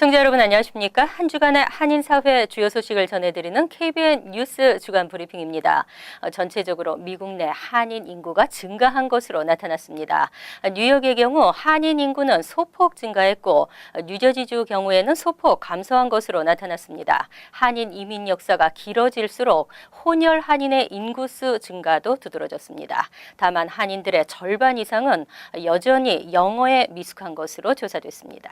시청자 여러분 안녕하십니까? 한 주간의 한인사회 주요 소식을 전해드리는 KBN 뉴스 주간 브리핑입니다. 전체적으로 미국 내 한인 인구가 증가한 것으로 나타났습니다. 뉴욕의 경우 한인 인구는 소폭 증가했고 뉴저지주 경우에는 소폭 감소한 것으로 나타났습니다. 한인 이민 역사가 길어질수록 혼혈 한인의 인구수 증가도 두드러졌습니다. 다만 한인들의 절반 이상은 여전히 영어에 미숙한 것으로 조사됐습니다.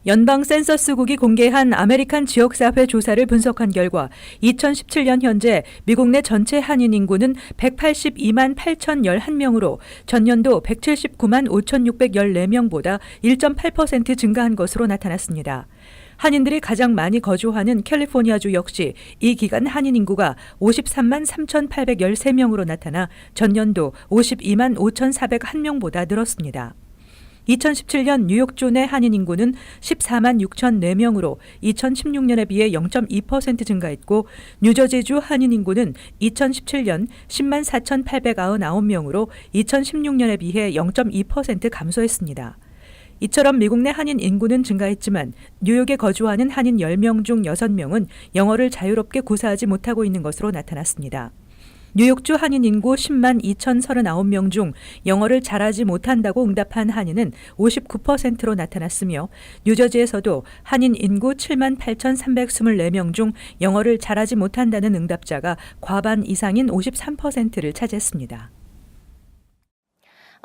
연방 센서스국이 공개한 아메리칸 지역사회 조사를 분석한 결과 2017년 현재 미국 내 전체 한인 인구는 182만 8,011명으로 전년도 179만 5,614명보다 1.8% 증가한 것으로 나타났습니다. 한인들이 가장 많이 거주하는 캘리포니아주 역시 이 기간 한인 인구가 53만 3,813명으로 나타나 전년도 52만 5,401명보다 늘었습니다. 2017년 뉴욕주 내 한인 인구는 14만 6,004명으로 2016년에 비해 0.2% 증가했고 뉴저지주 한인 인구는 2017년 10만 4,899명으로 2016년에 비해 0.2% 감소했습니다. 이처럼 미국 내 한인 인구는 증가했지만 뉴욕에 거주하는 한인 10명 중 6명은 영어를 자유롭게 구사하지 못하고 있는 것으로 나타났습니다. 뉴욕주 한인 인구 10만 2,039명 중 영어를 잘하지 못한다고 응답한 한인은 59%로 나타났으며 뉴저지에서도 한인 인구 7만 8,324명 중 영어를 잘하지 못한다는 응답자가 과반 이상인 53%를 차지했습니다.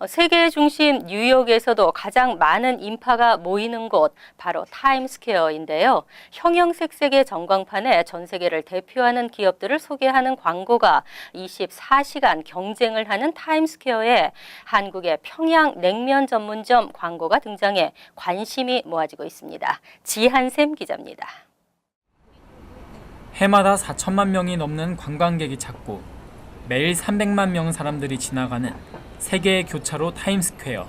세계의 중심 뉴욕에서도 가장 많은 인파가 모이는 곳 바로 타임스퀘어인데요. 형형색색의 전광판에 전 세계를 대표하는 기업들을 소개하는 광고가 24시간 경쟁을 하는 타임스퀘어에 한국의 평양냉면 전문점 광고가 등장해 관심이 모아지고 있습니다. 지한샘 기자입니다. 해마다 4천만 명이 넘는 관광객이 찾고 매일 300만 명 사람들이 지나가는 세계의 교차로 타임스퀘어.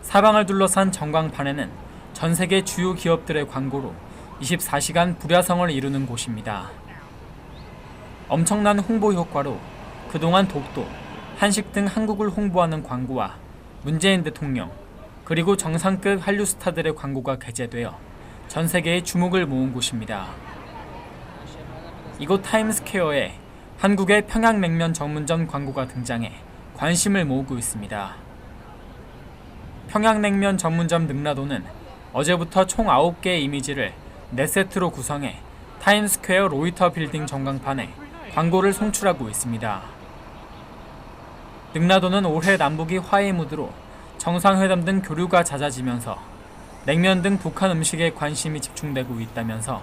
사방을 둘러싼 전광판에는 전 세계 주요 기업들의 광고로 24시간 불야성을 이루는 곳입니다. 엄청난 홍보 효과로 그동안 독도, 한식 등 한국을 홍보하는 광고와 문재인 대통령, 그리고 정상급 한류 스타들의 광고가 게재되어 전 세계의 주목을 모은 곳입니다. 이곳 타임스퀘어에 한국의 평양냉면 전문점 광고가 등장해 관심을 모으고 있습니다. 평양냉면 전문점 능라도는 어제부터 총 9개의 이미지를 4세트로 구성해 타임스퀘어 로이터 빌딩 전광판에 광고를 송출하고 있습니다. 능라도는 올해 남북이 화해 무드로 정상회담 등 교류가 잦아지면서 냉면 등 북한 음식에 관심이 집중되고 있다면서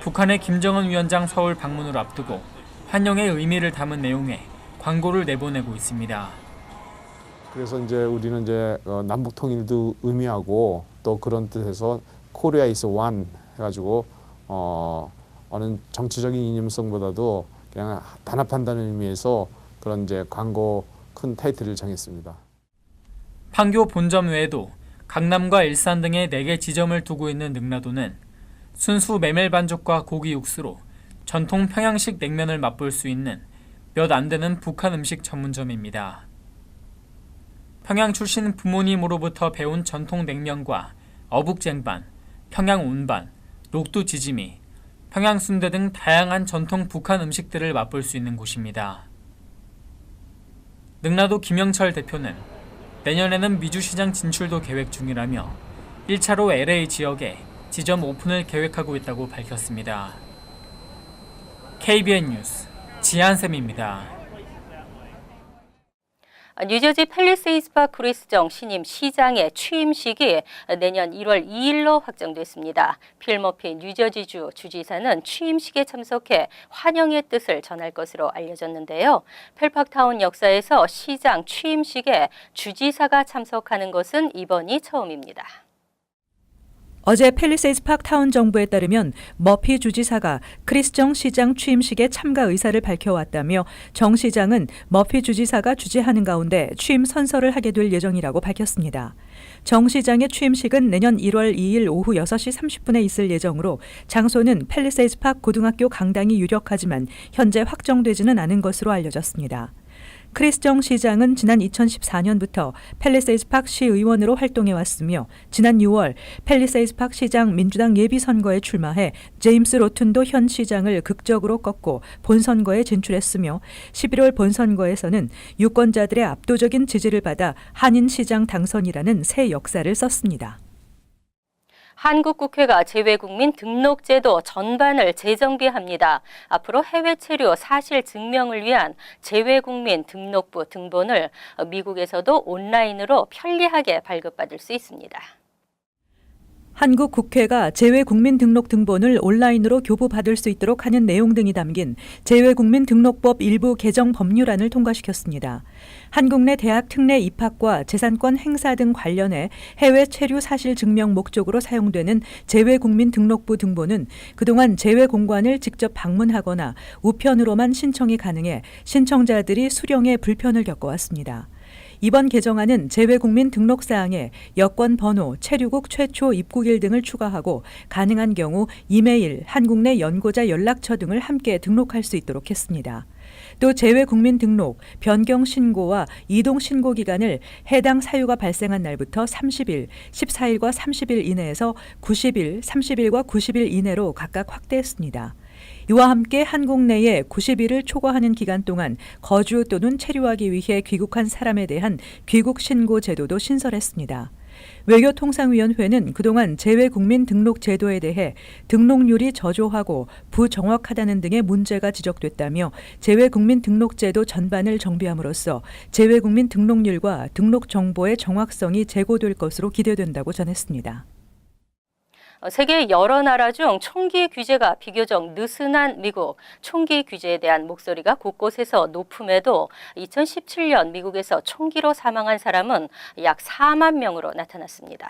북한의 김정은 위원장 서울 방문을 앞두고 환영의 의미를 담은 내용의 광고를 내보내고 있습니다. 그래서 이제 우리는 이제 남북 통일도 의미하고 또 그런 뜻에서 코리아 is one 해가지고 어느 정치적인 이념성보다도 그냥 단합한다는 의미에서 그런 이제 광고 큰 타이틀을 정했습니다. 판교 본점 외에도 강남과 일산 등의 4개 지점을 두고 있는 능라도는 순수 메밀 반죽과 고기 육수로 전통 평양식 냉면을 맛볼 수 있는 몇 안 되는 북한 음식 전문점입니다. 평양 출신 부모님으로부터 배운 전통 냉면과 어묵쟁반, 평양 운반, 녹두 지짐이, 평양 순대 등 다양한 전통 북한 음식들을 맛볼 수 있는 곳입니다. 능라도 김영철 대표는 내년에는 미주시장 진출도 계획 중이라며 1차로 LA 지역에 지점 오픈을 계획하고 있다고 밝혔습니다. KBN 뉴스 지한샘입니다. 뉴저지 팰리세이드 파크 크리스정 신임 시장의 취임식이 내년 1월 2일로 확정됐습니다. 필 머피 뉴저지주 주지사는 취임식에 참석해 환영의 뜻을 전할 것으로 알려졌는데요. 펠팍타운 역사에서 시장 취임식에 주지사가 참석하는 것은 이번이 처음입니다. 어제 팰리세이드 파크 타운 정부에 따르면 머피 주지사가 크리스 정 시장 취임식에 참가 의사를 밝혀왔다며 정 시장은 머피 주지사가 주재하는 가운데 취임 선서를 하게 될 예정이라고 밝혔습니다. 정 시장의 취임식은 내년 1월 2일 오후 6시 30분에 있을 예정으로 장소는 팰리세이드 파크 고등학교 강당이 유력하지만 현재 확정되지는 않은 것으로 알려졌습니다. 크리스 정 시장은 지난 2014년부터 팰리세이드 파크 시의원으로 활동해 왔으며 지난 6월 팰리세이드 파크 시장 민주당 예비선거에 출마해 제임스 로튼도 현 시장을 극적으로 꺾고 본선거에 진출했으며 11월 본선거에서는 유권자들의 압도적인 지지를 받아 한인 시장 당선이라는 새 역사를 썼습니다. 한국 국회가 재외국민 등록제도 전반을 재정비합니다. 앞으로 해외 체류 사실 증명을 위한 재외국민 등록부 등본을 미국에서도 온라인으로 편리하게 발급받을 수 있습니다. 한국 국회가 재외국민 등록 등본을 온라인으로 교부받을 수 있도록 하는 내용 등이 담긴 재외국민 등록법 일부 개정 법률안을 통과시켰습니다. 한국 내 대학 특례 입학과 재산권 행사 등 관련해 해외 체류 사실 증명 목적으로 사용되는 재외국민 등록부 등본은 그동안 재외공관을 직접 방문하거나 우편으로만 신청이 가능해 신청자들이 수령에 불편을 겪어왔습니다. 이번 개정안은 재외국민 등록사항에 여권 번호, 체류국 최초 입국일 등을 추가하고 가능한 경우 이메일, 한국 내 연고자 연락처 등을 함께 등록할 수 있도록 했습니다. 또 재외국민 등록, 변경 신고와 이동 신고 기간을 해당 사유가 발생한 날부터 30일, 14일과 30일 이내에서 90일, 30일과 90일 이내로 각각 확대했습니다. 이와 함께 한국 내에 90일을 초과하는 기간 동안 거주 또는 체류하기 위해 귀국한 사람에 대한 귀국 신고 제도도 신설했습니다. 외교통상위원회는 그동안 재외국민 등록 제도에 대해 등록률이 저조하고 부정확하다는 등의 문제가 지적됐다며 재외국민 등록 제도 전반을 정비함으로써 재외국민 등록률과 등록 정보의 정확성이 제고될 것으로 기대된다고 전했습니다. 세계 여러 나라 중 총기 규제가 비교적 느슨한 미국. 총기 규제에 대한 목소리가 곳곳에서 높음에도 2017년 미국에서 총기로 사망한 사람은 약 4만 명으로 나타났습니다.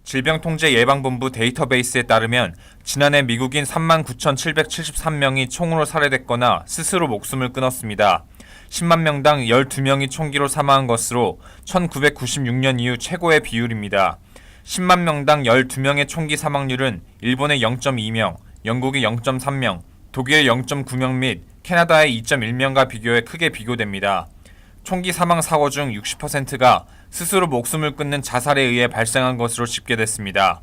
질병통제예방본부 데이터베이스에 따르면 지난해 미국인 39,773명이 총으로 살해됐거나 스스로 목숨을 끊었습니다. 10만 명당 12명이 총기로 사망한 것으로 1996년 이후 최고의 비율입니다. 10만 명당 12명의 총기 사망률은 일본의 0.2명, 영국의 0.3명, 독일의 0.9명 및 캐나다의 2.1명과 비교해 크게 비교됩니다. 총기 사망 사고 중 60%가 스스로 목숨을 끊는 자살에 의해 발생한 것으로 집계됐습니다.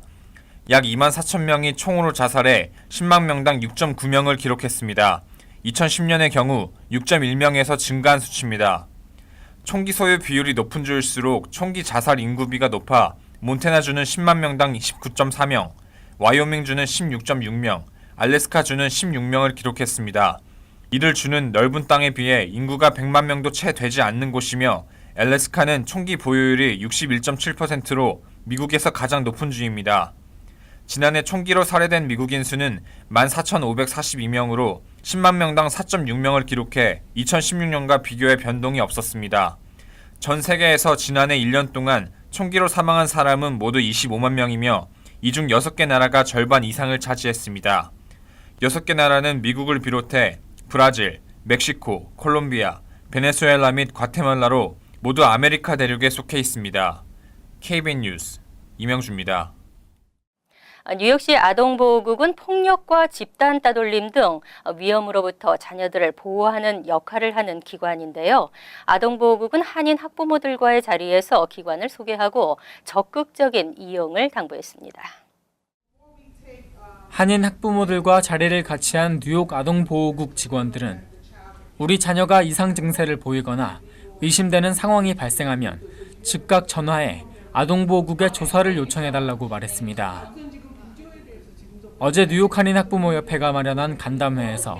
약 2만 4천 명이 총으로 자살해 10만 명당 6.9명을 기록했습니다. 2010년의 경우 6.1명에서 증가한 수치입니다. 총기 소유 비율이 높은 주일수록 총기 자살 인구비가 높아 몬태나주는 10만 명당 19.4명, 와이오밍주는 16.6명, 알래스카주는 16명을 기록했습니다. 이들 주는 넓은 땅에 비해 인구가 100만 명도 채 되지 않는 곳이며 알래스카는 총기 보유율이 61.7%로 미국에서 가장 높은 주입니다. 지난해 총기로 살해된 미국인 수는 14,542명으로 10만 명당 4.6명을 기록해 2016년과 비교해 변동이 없었습니다. 전 세계에서 지난해 1년 동안 총기로 사망한 사람은 모두 25만 명이며 이 중 6개 나라가 절반 이상을 차지했습니다. 6개 나라는 미국을 비롯해 브라질, 멕시코, 콜롬비아, 베네수엘라 및 과테말라로 모두 아메리카 대륙에 속해 있습니다. KBN 뉴스 이명주입니다. 뉴욕시 아동보호국은 폭력과 집단 따돌림 등 위험으로부터 자녀들을 보호하는 역할을 하는 기관인데요. 아동보호국은 한인 학부모들과의 자리에서 기관을 소개하고 적극적인 이용을 당부했습니다. 한인 학부모들과 자리를 같이 한 뉴욕 아동보호국 직원들은 우리 자녀가 이상 증세를 보이거나 의심되는 상황이 발생하면 즉각 전화해 아동보호국에 조사를 요청해달라고 말했습니다. 어제 뉴욕 한인 학부모협회가 마련한 간담회에서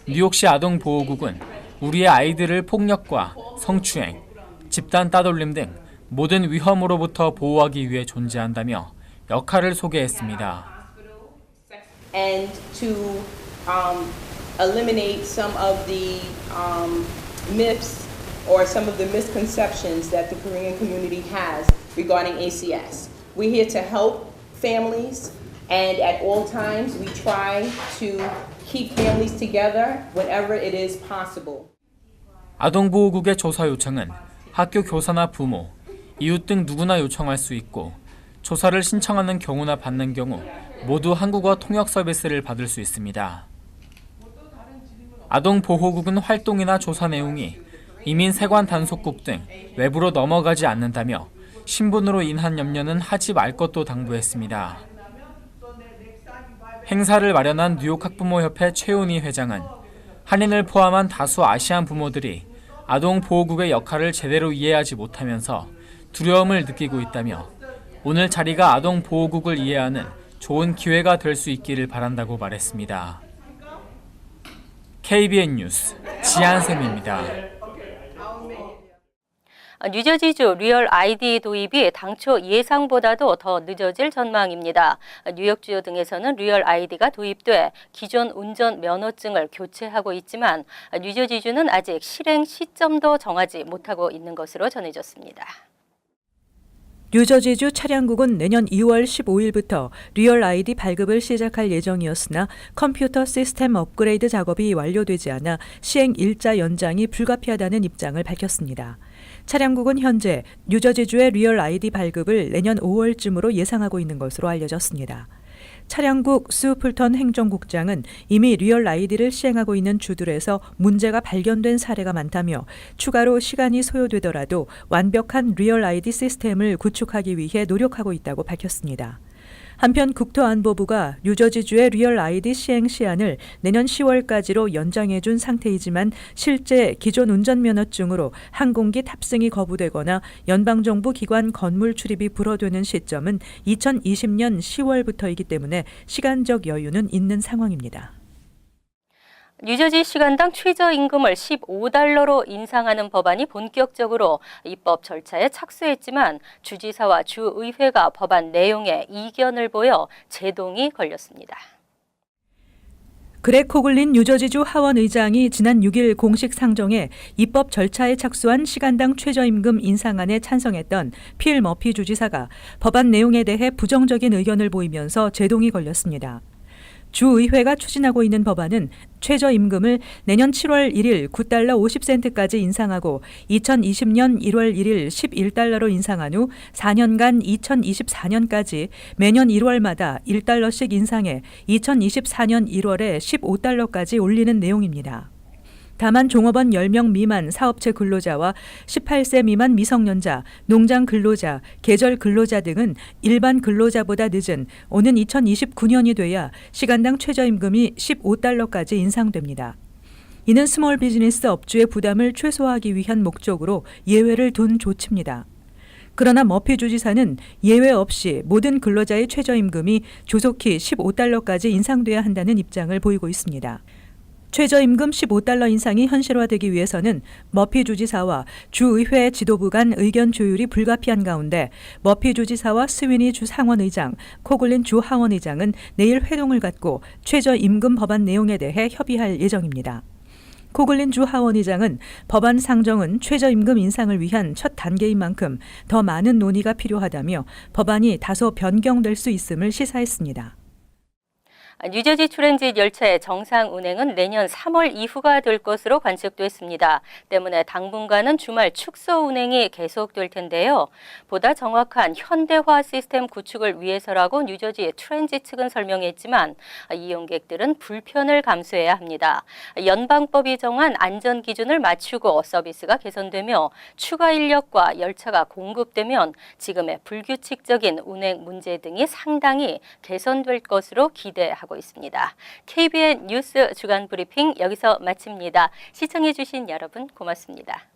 뉴욕시 아동보호국은 우리의 아이들을 폭력과 성추행, 집단 따돌림 등 모든 위험으로부터 보호하기 위해 존재한다며 역할을 소개했습니다. And to eliminate some of the myths or some of the misconceptions that the Korean community has regarding ACS. We're here to help families. And at all times, we try to keep families together whenever it is possible. 아동보호국의 조사 요청은 학교 교사나 부모, 이웃 등 누구나 요청할 수 있고 조사를 신청하는 경우나 받는 경우 모두 한국어 통역 서비스를 받을 수 있습니다. 아동보호국은 활동이나 조사 내용이 이민 세관 단속국 등 외부로 넘어가지 않는다며 신분으로 인한 염려는 하지 말 것도 당부했습니다. 행사를 마련한 뉴욕 학부모협회 최은희 회장은 한인을 포함한 다수 아시안 부모들이 아동 보호국의 역할을 제대로 이해하지 못하면서 두려움을 느끼고 있다며 오늘 자리가 아동 보호국을 이해하는 좋은 기회가 될 수 있기를 바란다고 말했습니다. KBN 뉴스 지한샘입니다. 뉴저지주 리얼 아이디 도입이 당초 예상보다도 더 늦어질 전망입니다. 뉴욕 주요 등에서는 리얼 아이디가 도입돼 기존 운전 면허증을 교체하고 있지만 뉴저지주는 아직 실행 시점도 정하지 못하고 있는 것으로 전해졌습니다. 뉴저지주 차량국은 내년 2월 15일부터 리얼 아이디 발급을 시작할 예정이었으나 컴퓨터 시스템 업그레이드 작업이 완료되지 않아 시행 일자 연장이 불가피하다는 입장을 밝혔습니다. 차량국은 현재 뉴저지주의 리얼 아이디 발급을 내년 5월쯤으로 예상하고 있는 것으로 알려졌습니다. 차량국 수 풀턴 행정국장은 이미 리얼 아이디를 시행하고 있는 주들에서 문제가 발견된 사례가 많다며 추가로 시간이 소요되더라도 완벽한 리얼 아이디 시스템을 구축하기 위해 노력하고 있다고 밝혔습니다. 한편 국토안보부가 뉴저지주의 리얼 아이디 시행 시한을 내년 10월까지로 연장해 준 상태이지만 실제 기존 운전면허증으로 항공기 탑승이 거부되거나 연방정부 기관 건물 출입이 불허되는 시점은 2020년 10월부터이기 때문에 시간적 여유는 있는 상황입니다. 뉴저지 시간당 최저임금을 $15로 인상하는 법안이 본격적으로 입법 절차에 착수했지만 주지사와 주의회가 법안 내용에 이견을 보여 제동이 걸렸습니다. 그렉 코글린 뉴저지주 하원 의장이 지난 6일 공식 상정에 입법 절차에 착수한 시간당 최저임금 인상안에 찬성했던 필 머피 주지사가 법안 내용에 대해 부정적인 의견을 보이면서 제동이 걸렸습니다. 주의회가 추진하고 있는 법안은 최저임금을 내년 7월 1일 $9 50센트까지 인상하고 2020년 1월 1일 $11로 인상한 후 4년간 2024년까지 매년 1월마다 $1씩 인상해 2024년 1월에 $15까지 올리는 내용입니다. 다만 종업원 10명 미만 사업체 근로자와 18세 미만 미성년자, 농장 근로자, 계절 근로자 등은 일반 근로자보다 늦은 오는 2029년이 돼야 시간당 최저임금이 $15까지 인상됩니다. 이는 스몰 비즈니스 업주의 부담을 최소화하기 위한 목적으로 예외를 둔 조치입니다. 그러나 머피 주지사는 예외 없이 모든 근로자의 최저임금이 조속히 $15까지 인상돼야 한다는 입장을 보이고 있습니다. 최저임금 $15 인상이 현실화되기 위해서는 머피 주지사와 주의회 지도부 간 의견 조율이 불가피한 가운데 머피 주지사와 스위니 주 상원의장, 코글린 주 하원의장은 내일 회동을 갖고 최저임금 법안 내용에 대해 협의할 예정입니다. 코글린 주 하원의장은 법안 상정은 최저임금 인상을 위한 첫 단계인 만큼 더 많은 논의가 필요하다며 법안이 다소 변경될 수 있음을 시사했습니다. 뉴저지 트랜짓 열차의 정상 운행은 내년 3월 이후가 될 것으로 관측됐습니다. 때문에 당분간은 주말 축소 운행이 계속될 텐데요. 보다 정확한 현대화 시스템 구축을 위해서라고 뉴저지 트랜짓 측은 설명했지만 이용객들은 불편을 감수해야 합니다. 연방법이 정한 안전 기준을 맞추고 서비스가 개선되며 추가 인력과 열차가 공급되면 지금의 불규칙적인 운행 문제 등이 상당히 개선될 것으로 기대하고 있습니다. KBN 뉴스 주간 브리핑 여기서 마칩니다. 시청해 주신 여러분 고맙습니다.